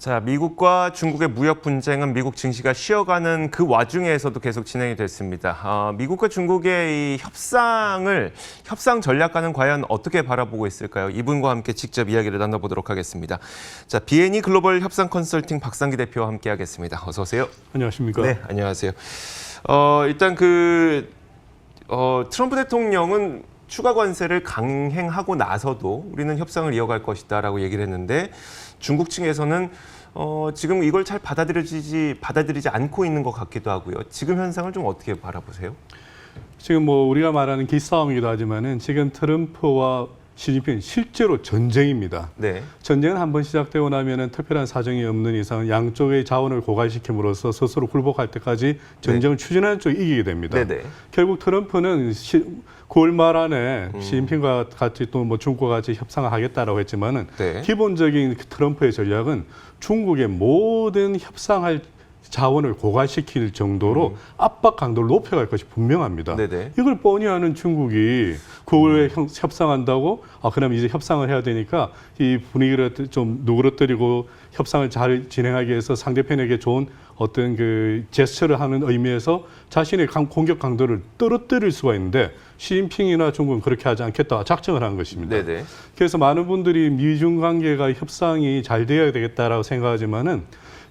자, 미국과 중국의 무역 분쟁은 미국 증시가 쉬어가는 그 와중에서도 계속 진행이 됐습니다. 미국과 중국의 이 협상 전략과는 과연 어떻게 바라보고 있을까요? 이분과 함께 직접 이야기를 나눠보도록 하겠습니다. 자, B&E 글로벌 협상 컨설팅 박상기 대표와 함께하겠습니다. 어서 오세요. 안녕하십니까? 네, 안녕하세요. 일단 트럼프 대통령은 추가 관세를 강행하고 나서도 우리는 협상을 이어갈 것이다라고 얘기를 했는데 중국 측에서는 지금 이걸 잘 받아들이지 않고 있는 것 같기도 하고요. 지금 현상을 좀 어떻게 바라보세요? 지금 우리가 말하는 기싸움이기도 하지만은 지금 트럼프와 시진핑 실제로 전쟁입니다. 네. 전쟁은 한번 시작되고 나면은 특별한 사정이 없는 이상 양쪽의 자원을 고갈시킴으로써 스스로 굴복할 때까지 전쟁을 추진하는 쪽이 이기게 됩니다. 네네. 결국 트럼프는 9월 말 안에 시진핑과 같이 또 중국과 같이 협상을 하겠다라고 했지만은 네. 기본적인 트럼프의 전략은 중국의 모든 협상할 자원을 고갈시킬 정도로 압박 강도를 높여갈 것이 분명합니다. 네네. 이걸 뻔히 아는 중국이 9월에 협상한다고 그럼 이제 협상을 해야 되니까 이 분위기를 좀 누그러뜨리고 협상을 잘 진행하기 위해서 상대편에게 좋은 어떤 그 제스처를 하는 의미에서 자신의 공격 강도를 떨어뜨릴 수가 있는데 시진핑이나 중국은 그렇게 하지 않겠다 작정을 한 것입니다. 네네. 그래서 많은 분들이 미중 관계가 협상이 잘 되어야 되겠다라고 생각하지만은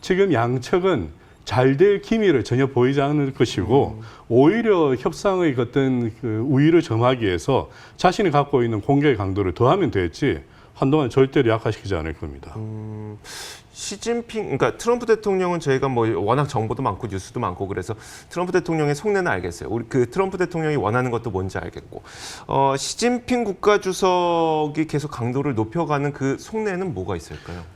지금 양측은 잘 될 기미를 전혀 보이지 않을 것이고 오히려 협상의 어떤 그 우위를 점하기 위해서 자신이 갖고 있는 공격의 강도를 더하면 됐지 한동안 절대로 약화시키지 않을 겁니다. 그러니까 트럼프 대통령은 저희가 워낙 정보도 많고 뉴스도 많고 그래서 트럼프 대통령의 속내는 알겠어요. 우리 트럼프 대통령이 원하는 것도 뭔지 알겠고 시진핑 국가주석이 계속 강도를 높여가는 그 속내는 뭐가 있을까요?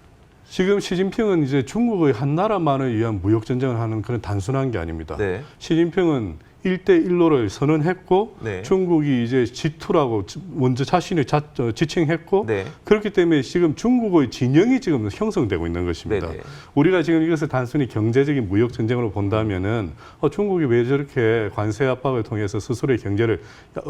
지금 시진핑은 이제 중국의 한 나라만을 위한 무역 전쟁을 하는 그런 단순한 게 아닙니다. 네. 시진핑은 1대1로를 선언했고 네. 중국이 이제 G2라고 먼저 자신을 지칭했고 네. 그렇기 때문에 지금 중국의 진영이 지금 형성되고 있는 것입니다. 네네. 우리가 지금 이것을 단순히 경제적인 무역 전쟁으로 본다면은 중국이 왜 저렇게 관세 압박을 통해서 스스로의 경제를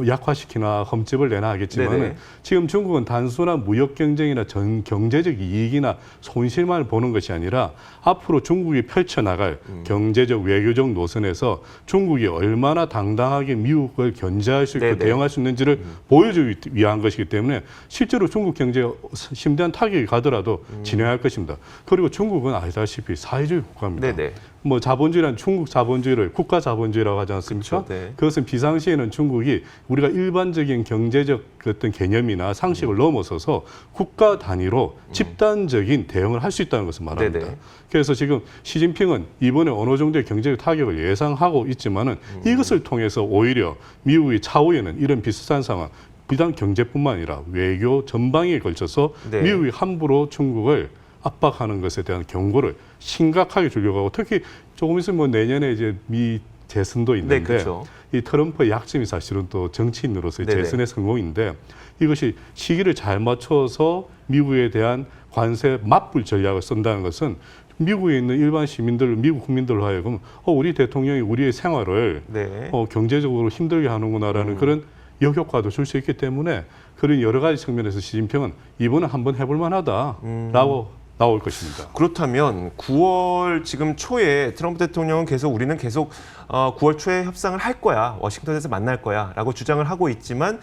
약화시키나 흠집을 내나 하겠지만은 네네. 지금 중국은 단순한 무역 경쟁이나 경제적 이익이나 손실만 보는 것이 아니라 앞으로 중국이 펼쳐나갈 경제적 외교적 노선에서 중국이 얼마나 당당하게 미국을 견제할 수 있고 네네. 대응할 수 있는지를 보여주기 위한 것이기 때문에 실제로 중국 경제에 심대한 타격이 가더라도 진행할 것입니다. 그리고 중국은 아시다시피 사회주의 국가입니다. 네네. 자본주의란 중국 자본주의를 국가 자본주의라고 하지 않습니까? 그렇죠. 네. 그것은 비상시에는 중국이 우리가 일반적인 경제적 어떤 개념이나 상식을 넘어서서 국가 단위로 집단적인 대응을 할 수 있다는 것을 말합니다. 네네. 그래서 지금 시진핑은 이번에 어느 정도의 경제적 타격을 예상하고 있지만은 이것을 통해서 오히려 미국의 차후에는 이런 비슷한 상황, 비단 경제뿐만 아니라 외교 전방에 걸쳐서 네. 미국이 함부로 중국을 압박하는 것에 대한 경고를 심각하게 주려고 하고 특히 조금 있으면 내년에 이제 미 재선도 있는데 네, 그렇죠. 이 트럼프의 약점이 사실은 또 정치인으로서의 네네. 재선의 성공인데 이것이 시기를 잘 맞춰서 미국에 대한 관세 맞불 전략을 쓴다는 것은 미국에 있는 일반 시민들, 미국 국민들로 하여금 우리 대통령이 우리의 생활을 네. 경제적으로 힘들게 하는구나라는 그런 역효과도 줄 수 있기 때문에 그런 여러 가지 측면에서 시진핑은 이번에 한번 해볼 만하다라고 나올 것입니다. 그렇다면 9월 지금 초에 트럼프 대통령은 우리는 계속 9월 초에 협상을 할 거야. 워싱턴에서 만날 거야. 라고 주장을 하고 있지만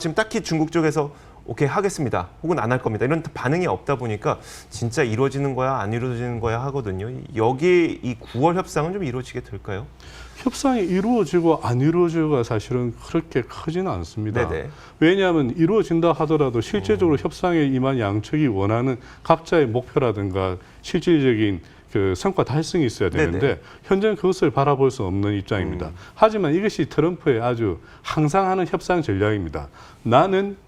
지금 딱히 중국 쪽에서 오케이 하겠습니다. 혹은 안 할 겁니다. 이런 반응이 없다 보니까 진짜 이루어지는 거야 안 이루어지는 거야 하거든요. 여기 이 9월 협상은 좀 이루어지게 될까요? 협상이 이루어지고 안 이루어지고가 사실은 그렇게 크지는 않습니다. 네네. 왜냐하면 이루어진다 하더라도 실제적으로 협상에 임한 양측이 원하는 각자의 목표라든가 실질적인 그 성과 달성이 있어야 되는데 네네. 현재는 그것을 바라볼 수 없는 입장입니다. 하지만 이것이 트럼프의 아주 항상 하는 협상 전략입니다. 나는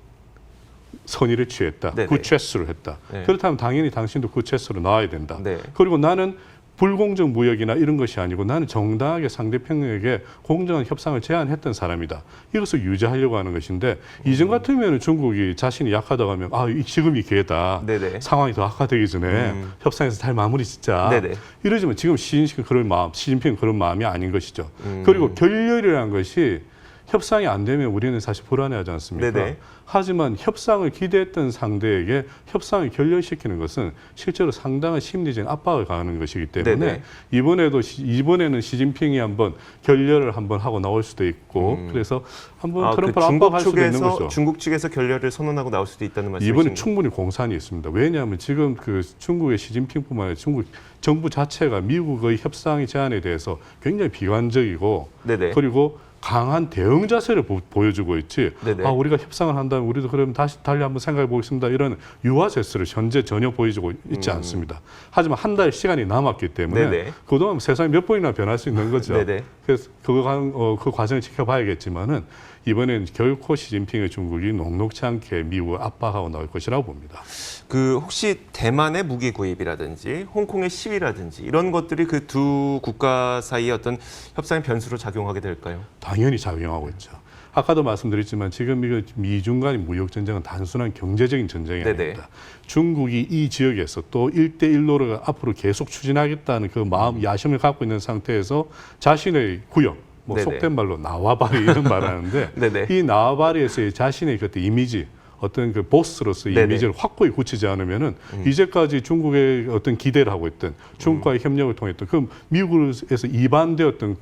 선의를 취했다. 네네. 굿체스를 했다. 네. 그렇다면 당연히 당신도 굿체스로 나와야 된다. 네. 그리고 나는 불공정 무역이나 이런 것이 아니고 나는 정당하게 상대편에게 공정한 협상을 제안했던 사람이다. 이것을 유지하려고 하는 것인데 이전 같으면 중국이 자신이 약하다고 하면 지금이 기회다. 네네. 상황이 더 악화되기 전에 협상에서 잘 마무리 짓자. 네네. 이러지만 지금 시진핑은 그런 마음이 아닌 것이죠. 그리고 결렬이라는 것이 협상이 안 되면 우리는 사실 불안해하지 않습니까? 네네. 하지만 협상을 기대했던 상대에게 협상을 결렬시키는 것은 실제로 상당한 심리적인 압박을 가하는 것이기 때문에 네네. 이번에는 시진핑이 한번 결렬을 한번 하고 나올 수도 있고 그래서 한번 그 트럼프를 압박할 수도 있는 거죠. 중국 측에서 결렬을 선언하고 나올 수도 있다는 말씀이신가요? 이번에 충분히 공산이 있습니다. 왜냐하면 지금 그 중국의 시진핑뿐만 아니라 중국 정부 자체가 미국의 협상 제안에 대해서 굉장히 비관적이고 네네. 그리고 강한 대응 자세를 보여주고 있지. 네네. 아, 우리가 협상을 한다면 우리도 그러면 달리 한번 생각해 보겠습니다. 이런 유화 제스를 현재 전혀 보여주고 있지 않습니다. 하지만 한 달 시간이 남았기 때문에 네네. 그동안 세상이 몇 번이나 변할 수 있는 거죠. 네네. 그래서 그 과정을 지켜봐야겠지만은 이번엔 결코 시진핑의 중국이 녹록치 않게 미국을 압박하고 나올 것이라고 봅니다. 그 혹시 대만의 무기 구입이라든지 홍콩의 시위라든지 이런 것들이 그 두 국가 사이의 어떤 협상의 변수로 작용하게 될까요? 당연히 작용하고 있죠. 아까도 말씀드렸지만 지금 이거 미중 간의 무역 전쟁은 단순한 경제적인 전쟁이 네네. 아닙니다. 중국이 이 지역에서 또 1대1로를 앞으로 계속 추진하겠다는 그 마음, 야심을 갖고 있는 상태에서 자신의 구역, 뭐 네네. 속된 말로 나와바리 이런 말 하는데 네네. 이 나와바리에서의 자신의 그때 이미지, 어떤 그 보스로서의 네네. 이미지를 확고히 굳히지 않으면은 이제까지 중국의 어떤 기대를 하고 있던 중국과의 협력을 통했던 그 미국에서 이반되었던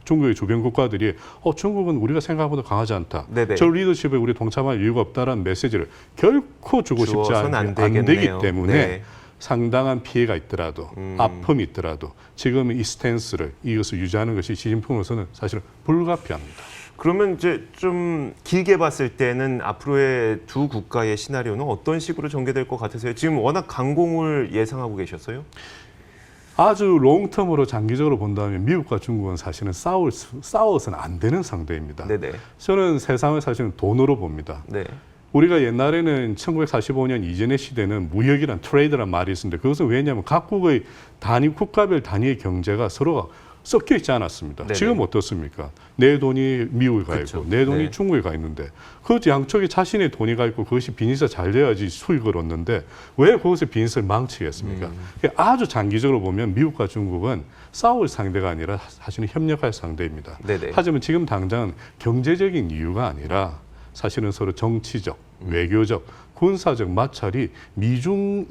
중국의 주변 국가들이 중국은 우리가 생각보다 강하지 않다. 네네. 저 리더십에 우리 동참할 이유가 없다라는 메시지를 결코 주고 싶지 주어서는 안 안 되기 되겠네요. 때문에 네. 상당한 피해가 있더라도 아픔이 있더라도 지금 이 스탠스를 이것을 유지하는 것이 시진핑으로서는 사실은 불가피합니다. 그러면 이제 좀 길게 봤을 때는 앞으로의 두 국가의 시나리오는 어떤 식으로 전개될 것 같으세요? 지금 워낙 강공을 예상하고 계셨어요? 아주 롱텀으로 장기적으로 본다면 미국과 중국은 사실은 싸워서는 안 되는 상대입니다. 네네. 저는 세상을 사실은 돈으로 봅니다. 네. 우리가 옛날에는 1945년 이전의 시대는 무역이란 트레이드란 말이 있었는데 그것은 왜냐하면 각국의 국가별 단위의 경제가 서로가 섞여 있지 않았습니다. 네네. 지금 어떻습니까? 내 돈이 미국에 가 그렇죠. 있고 내 돈이 네. 중국에 가 있는데 그 양쪽에 자신의 돈이 가 있고 그것이 비즈니스가 잘 돼야지 수익을 얻는데 왜 그것을 비즈니스를 망치겠습니까? 아주 장기적으로 보면 미국과 중국은 싸울 상대가 아니라 사실은 협력할 상대입니다. 네네. 하지만 지금 당장 경제적인 이유가 아니라 사실은 서로 정치적, 외교적, 군사적 마찰이 미중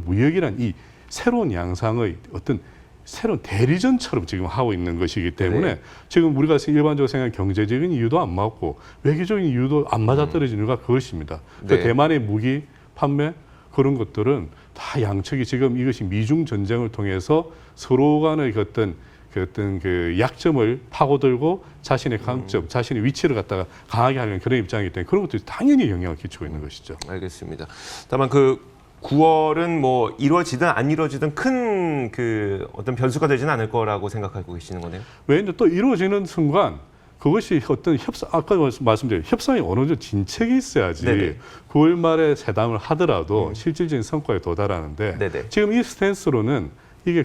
무역이란 이 새로운 양상의 어떤 새로운 대리전처럼 지금 하고 있는 것이기 때문에 네. 지금 우리가 일반적으로 생각하는 경제적인 이유도 안 맞고 외교적인 이유도 안 맞아떨어지는 이유가 그것입니다. 네. 그 대만의 무기 판매 그런 것들은 다 양측이 지금 이것이 미중 전쟁을 통해서 서로 간의 어떤 그 약점을 파고들고 자신의 강점, 자신의 위치를 갖다가 강하게 하려는 그런 입장이기 때문에 그런 것들이 당연히 영향을 끼치고 있는 것이죠. 알겠습니다. 다만 그 9월은 뭐 이루어지든 안 이루어지든 큰 그 어떤 변수가 되지는 않을 거라고 생각하고 계시는 거네요. 왜냐하면 또 이루어지는 순간 그것이 어떤 아까 말씀드린 협상이 어느 정도 진척이 있어야지 네네. 9월 말에 회담을 하더라도 실질적인 성과에 도달하는데 네네. 지금 이 스탠스로는 이게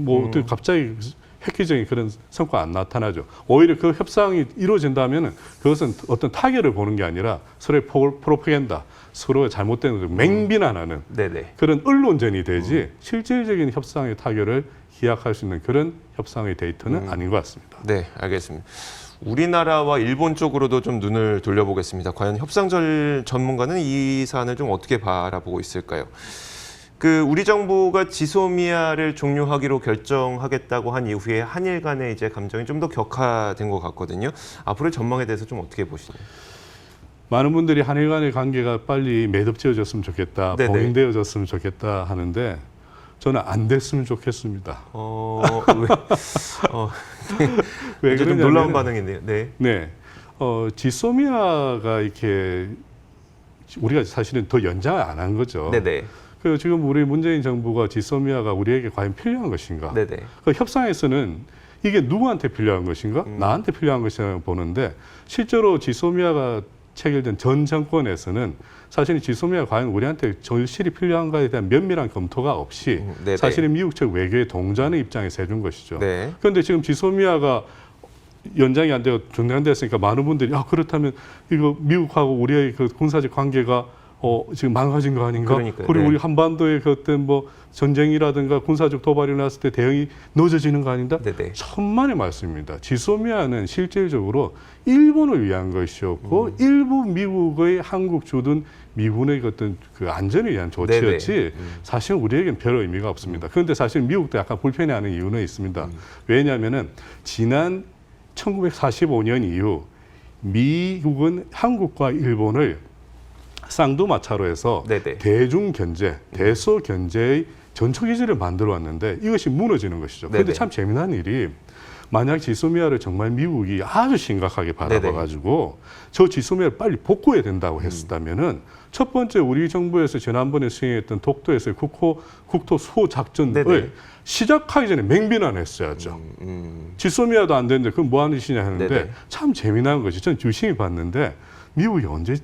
어떻게 갑자기 획기적인 그런 성과가 안 나타나죠. 오히려 그 협상이 이루어진다면 그것은 어떤 타결을 보는 게 아니라 서로의 프로파간다, 서로의 잘못된 것을 맹비난하는 네네. 그런 언론전이 되지 실질적인 협상의 타결을 기약할 수 있는 그런 협상의 데이터는 아닌 것 같습니다. 네, 알겠습니다. 우리나라와 일본 쪽으로도 좀 눈을 돌려보겠습니다. 과연 협상 전문가는 이 사안을 좀 어떻게 바라보고 있을까요? 그 우리 정부가 지소미아를 종료하기로 결정하겠다고 한 이후에 한일 간의 이제 감정이 좀 더 격화된 것 같거든요. 앞으로의 전망에 대해서 좀 어떻게 보시나요? 많은 분들이 한일 간의 관계가 빨리 매듭지어졌으면 좋겠다, 네네. 봉인되어졌으면 좋겠다 하는데 저는 안 됐으면 좋겠습니다. 왜 좀 그러냐면 놀라운 반응이네요. 네. 네, 지소미아가 이렇게 우리가 사실은 더 연장을 안 한 거죠. 네네. 그 지금 우리 문재인 정부가 지소미아가 우리에게 과연 필요한 것인가? 네네. 그 협상에서는 이게 누구한테 필요한 것인가? 나한테 필요한 것이라고 보는데 실제로 지소미아가 체결된 전 정권에서는 사실 지소미아가 과연 우리한테 절실히 필요한가에 대한 면밀한 검토가 없이 네네. 사실은 미국 측 외교의 동조하는 입장에서 해준 것이죠. 네. 그런데 지금 지소미아가 연장이 안 되고 중단됐으니까 많은 분들이 그렇다면 이거 미국하고 우리의 그 군사적 관계가 지금 망가진 거 아닌가? 그러니까요. 그리고 네. 우리 한반도의 그 어떤 뭐 전쟁이라든가 군사적 도발이 났을 때 대응이 늦어지는 거 아닌가? 네네. 천만의 말씀입니다. 지소미아는 실질적으로 일본을 위한 것이었고 일부 미국의 한국 주둔 미군의 어떤 그 안전을 위한 조치였지 사실 우리에겐 별 의미가 없습니다. 그런데 사실 미국도 약간 불편해하는 이유는 있습니다. 왜냐하면은 지난 1945년 이후 미국은 한국과 일본을 쌍두마차로 해서 네네. 대중 견제, 대소 견제의 전초기지를 만들어 왔는데 이것이 무너지는 것이죠. 그런데 네네. 참 재미난 일이 만약 지소미아를 정말 미국이 아주 심각하게 바라봐가지고 저 지소미아를 빨리 복구해야 된다고 했었다면은 첫 번째 우리 정부에서 지난번에 수행했던 독도에서의 국토 수호 작전을 네네. 시작하기 전에 맹비난했어야죠. 지소미아도 안 되는데 그건 뭐 하는 짓이냐 하는데 네네. 참 재미난 것이 전 유심히 봤는데 미국이 언제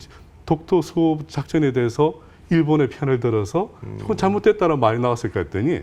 독도 수호 작전에 대해서 일본의 편을 들어서 그건 잘못됐다는 말이 나왔을까 했더니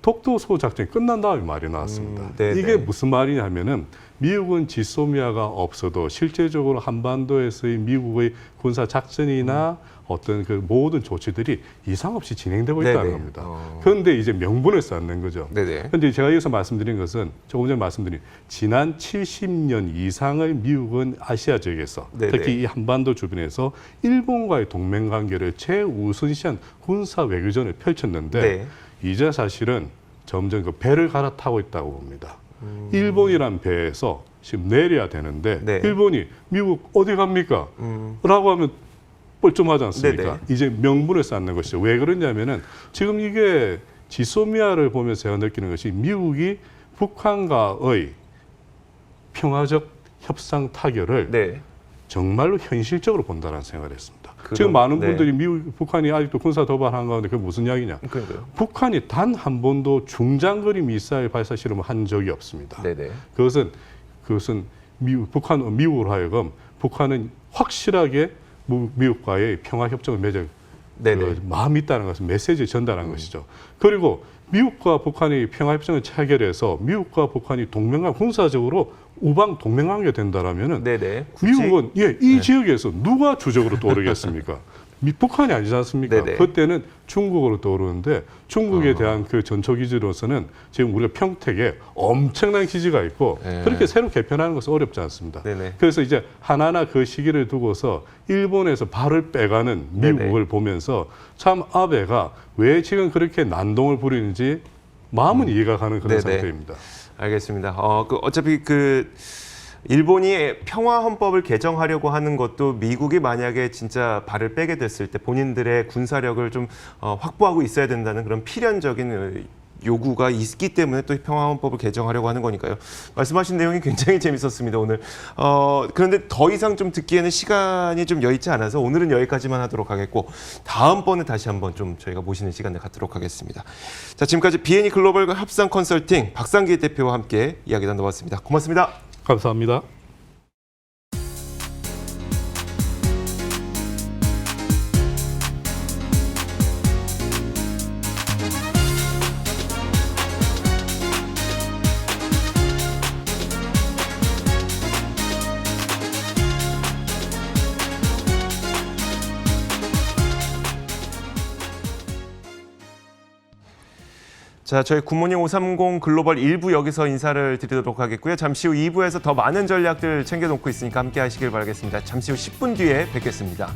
독도 수호 작전이 끝난 다음에 말이 나왔습니다. 네네. 이게 무슨 말이냐면은 미국은 지소미아가 없어도 실제적으로 한반도에서의 미국의 군사 작전이나 어떤 그 모든 조치들이 이상 없이 진행되고 있다는 네네. 겁니다. 그런데 이제 명분을 쌓는 거죠. 네네. 그런데 제가 여기서 말씀드린 것은 조금 전에 말씀드린 지난 70년 이상을 미국은 아시아 지역에서 네네. 특히 이 한반도 주변에서 일본과의 동맹 관계를 최우선시한 군사 외교전을 펼쳤는데 네. 이제 사실은 점점 그 배를 갈아타고 있다고 봅니다. 일본이란 배에서 지금 내려야 되는데 네. 일본이 미국 어디 갑니까? 라고 하면 뻘쭘하지 않습니까? 네네. 이제 명분을 쌓는 것이죠. 왜 그러냐면은 지금 이게 지소미아를 보면서 제가 느끼는 것이 미국이 북한과의 평화적 협상 타결을 네. 정말로 현실적으로 본다는 생각을 했습니다. 그럼, 지금 많은 네. 분들이 북한이 아직도 군사 도발한 가운데 그게 무슨 이야기냐? 그러니까요. 북한이 단 한 번도 중장거리 미사일 발사 실험을 한 적이 없습니다. 네네. 그것은 미국으로 하여금 북한은 확실하게 미국과의 평화 협정을 맺을 네네. 그 마음이 있다는 것은 메시지를 전달한 것이죠. 그리고 미국과 북한이 평화 협정을 체결해서 미국과 북한이 동맹관 군사적으로 우방 동맹 관계 된다라면은 네네. 굳이? 미국은 이 지역에서 누가 주적으로 떠오르겠습니까? 북한이 아니지 않습니까? 네네. 그때는 중국으로 떠오르는데 중국에 대한 그 전초기지로서는 지금 우리가 평택에 엄청난 기지가 있고 네. 그렇게 새로 개편하는 것은 어렵지 않습니다. 네네. 그래서 이제 하나하나 그 시기를 두고서 일본에서 발을 빼가는 미국을 네네. 보면서 참 아베가 왜 지금 그렇게 난동을 부리는지 마음은 이해가 가는 그런 네네. 상태입니다. 알겠습니다. 어차피 일본이 평화 헌법을 개정하려고 하는 것도 미국이 만약에 진짜 발을 빼게 됐을 때 본인들의 군사력을 좀 확보하고 있어야 된다는 그런 필연적인 요구가 있기 때문에 또 평화 헌법을 개정하려고 하는 거니까요. 말씀하신 내용이 굉장히 재밌었습니다, 오늘. 그런데 더 이상 좀 듣기에는 시간이 좀 여의치 않아서 오늘은 여기까지만 하도록 하겠고 다음번에 다시 한번 좀 저희가 모시는 시간을 갖도록 하겠습니다. 자, 지금까지 B&E 글로벌 합상 컨설팅 박상기 대표와 함께 이야기 나눠봤습니다. 고맙습니다. 감사합니다. 자, 저희 굿모닝 530 글로벌 1부 여기서 인사를 드리도록 하겠고요. 잠시 후 2부에서 더 많은 전략들 챙겨놓고 있으니까 함께 하시길 바라겠습니다. 잠시 후 10분 뒤에 뵙겠습니다.